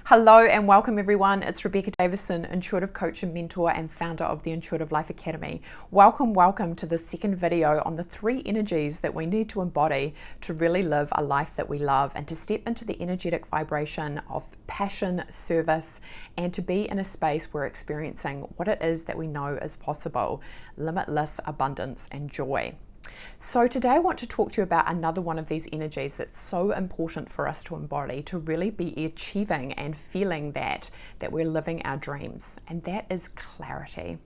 Hello and welcome everyone. It's Rebecca Davison, intuitive coach and mentor and founder of the Intuitive Life Academy. Welcome to the second video on the 3 energies that we need to embody to really live a life that we love and to step into the energetic vibration of passion, service, and to be in a space where we're experiencing what it is that we know is possible, limitless abundance and joy. So today I want to talk to you about another one of these energies that's so important for us to embody, to really be achieving and feeling that we're living our dreams, and that is clarity.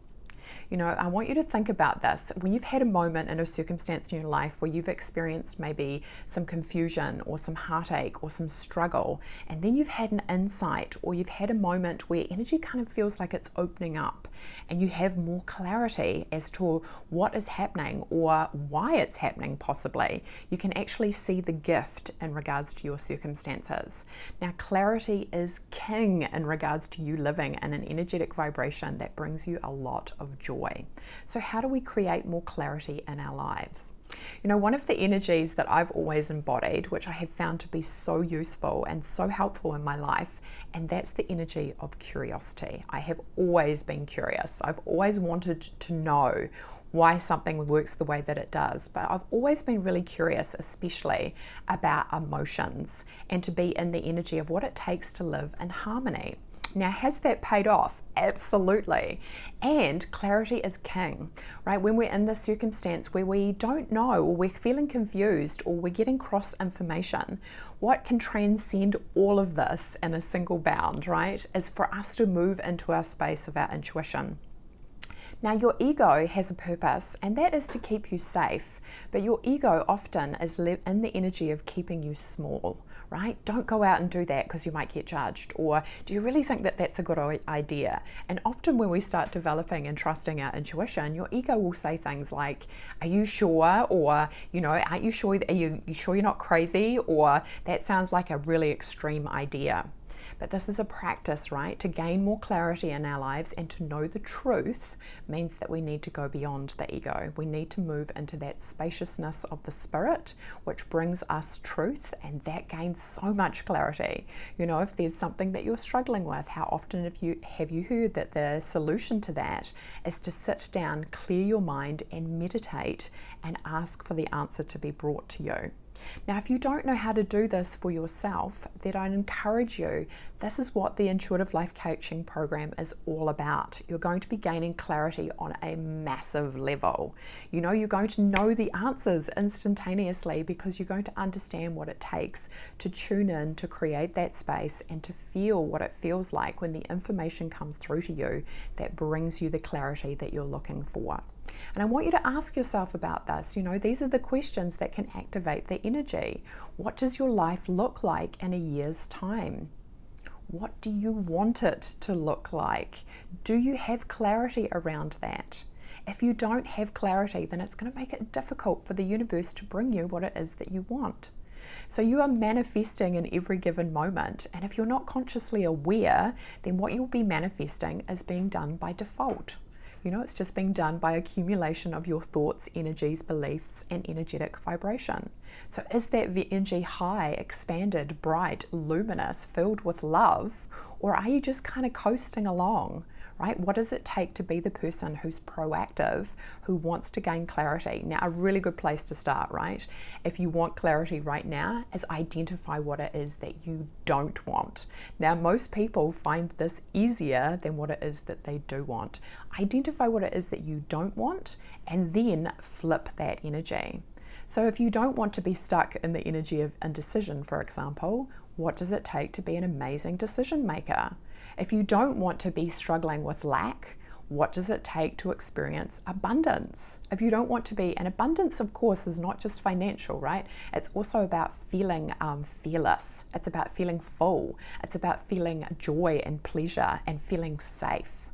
You know, I want you to think about this. When you've had a moment in a circumstance in your life where you've experienced maybe some confusion or some heartache or some struggle, and then you've had an insight or you've had a moment where energy kind of feels like it's opening up and you have more clarity as to what is happening or why it's happening possibly, you can actually see the gift in regards to your circumstances. Now, clarity is king in regards to you living in an energetic vibration that brings you a lot of joy. So how do we create more clarity in our lives? You know, one of the energies that I've always embodied, which I have found to be so useful and so helpful in my life, and that's the energy of curiosity. I have always been curious. I've always wanted to know why something works the way that it does, but I've always been really curious, especially about emotions and to be in the energy of what it takes to live in harmony. Now, has that paid off? Absolutely. And clarity is king, right? When we're in this circumstance where we don't know, or we're feeling confused, or we're getting cross information, what can transcend all of this in a single bound, right, is for us to move into our space of our intuition. Now, your ego has a purpose, and that is to keep you safe, but your ego often is in the energy of keeping you small, right? Don't go out and do that because you might get judged, or do you really think that that's a good idea? And often when we start developing and trusting our intuition, your ego will say things like, are you sure? Or, you know, aren't you sure? Are you sure you're not crazy? Or that sounds like a really extreme idea. But this is a practice, right? To gain more clarity in our lives and to know the truth means that we need to go beyond the ego. We need to move into that spaciousness of the spirit, which brings us truth, and that gains so much clarity. You know, if there's something that you're struggling with, how often have you heard that the solution to that is to sit down, clear your mind, and meditate and ask for the answer to be brought to you? Now, if you don't know how to do this for yourself, then I'd encourage you, this is what the Intuitive Life Coaching Program is all about. You're going to be gaining clarity on a massive level. You know, you're going to know the answers instantaneously because you're going to understand what it takes to tune in, to create that space, and to feel what it feels like when the information comes through to you that brings you the clarity that you're looking for. And I want you to ask yourself about this. You know, these are the questions that can activate the energy. What does your life look like in a year's time? What do you want it to look like? Do you have clarity around that? If you don't have clarity, then it's going to make it difficult for the universe to bring you what it is that you want. So you are manifesting in every given moment, and if you're not consciously aware, then what you'll be manifesting is being done by default. You know, it's just being done by accumulation of your thoughts, energies, beliefs, and energetic vibration. So is that energy high, expanded, bright, luminous, filled with love, or are you just kind of coasting along, right? What does it take to be the person who's proactive, who wants to gain clarity? Now, a really good place to start, right? If you want clarity right now, is identify what it is that you don't want. Now, most people find this easier than what it is that they do want. Identify what it is that you don't want, and then flip that energy. So if you don't want to be stuck in the energy of indecision, for example, what does it take to be an amazing decision maker? If you don't want to be struggling with lack, what does it take to experience abundance? If you don't want to be, and abundance, of course, is not just financial, right? It's also about feeling fearless. It's about feeling full. It's about feeling joy and pleasure and feeling safe.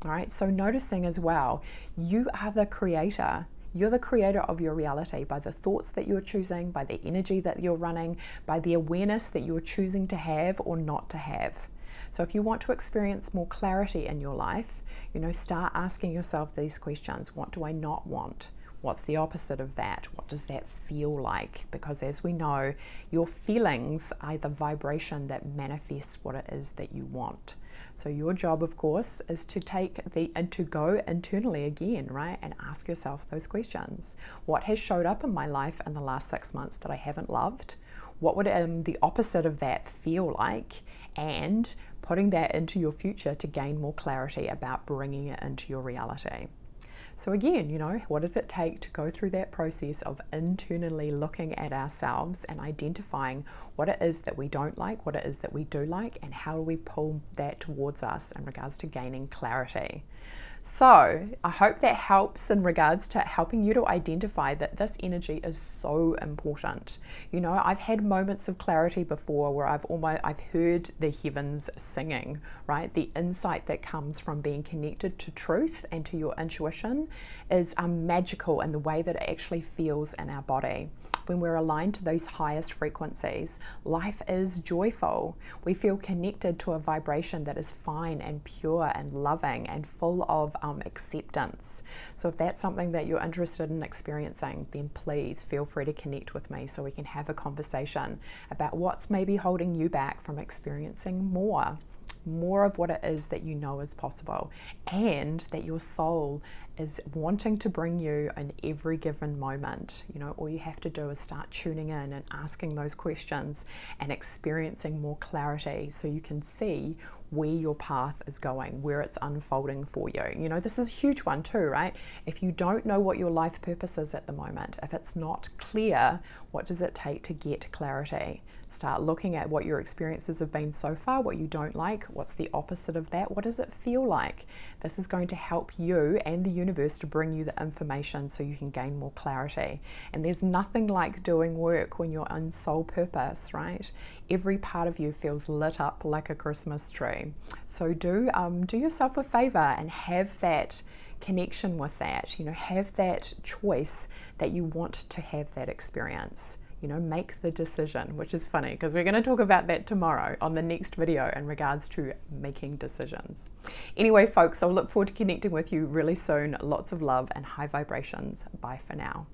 All right, so noticing as well, you are the creator. You're the creator of your reality by the thoughts that you're choosing, by the energy that you're running, by the awareness that you're choosing to have or not to have. So if you want to experience more clarity in your life, you know, start asking yourself these questions. What do I not want? What's the opposite of that? What does that feel like? Because as we know, your feelings are the vibration that manifests what it is that you want. So your job, of course, is to to go internally again, right? And ask yourself those questions. What has showed up in my life in the last 6 months that I haven't loved? What would the opposite of that feel like? And putting that into your future to gain more clarity about bringing it into your reality. So again, what does it take to go through that process of internally looking at ourselves and identifying what it is that we don't like, what it is that we do like, and how do we pull that towards us in regards to gaining clarity. So I hope that helps in regards to helping you to identify that this energy is so important. I've had moments of clarity before where I've heard the heavens singing, right? The insight that comes from being connected to truth and to your intuition is magical in the way that it actually feels in our body. When we're aligned to those highest frequencies, life is joyful. We feel connected to a vibration that is fine and pure and loving and full of acceptance. So if that's something that you're interested in experiencing, then please feel free to connect with me so we can have a conversation about what's maybe holding you back from experiencing more of what it is that you know is possible, and that your soul is wanting to bring you in every given moment. All you have to do is start tuning in and asking those questions and experiencing more clarity so you can see where your path is going, where it's unfolding for you. This is a huge one too, right? If you don't know what your life purpose is at the moment, if it's not clear, what does it take to get clarity? Start looking at what your experiences have been so far, what you don't like, what's the opposite of that, what does it feel like? This is going to help you and the universe to bring you the information so you can gain more clarity. And there's nothing like doing work when you're on soul purpose, right? Every part of you feels lit up like a Christmas tree. So do yourself a favor and have that connection with that, have that choice that you want to have that experience. Make the decision, which is funny because we're going to talk about that tomorrow on the next video in regards to making decisions. Anyway, folks, I'll look forward to connecting with you really soon. Lots of love and high vibrations. Bye for now.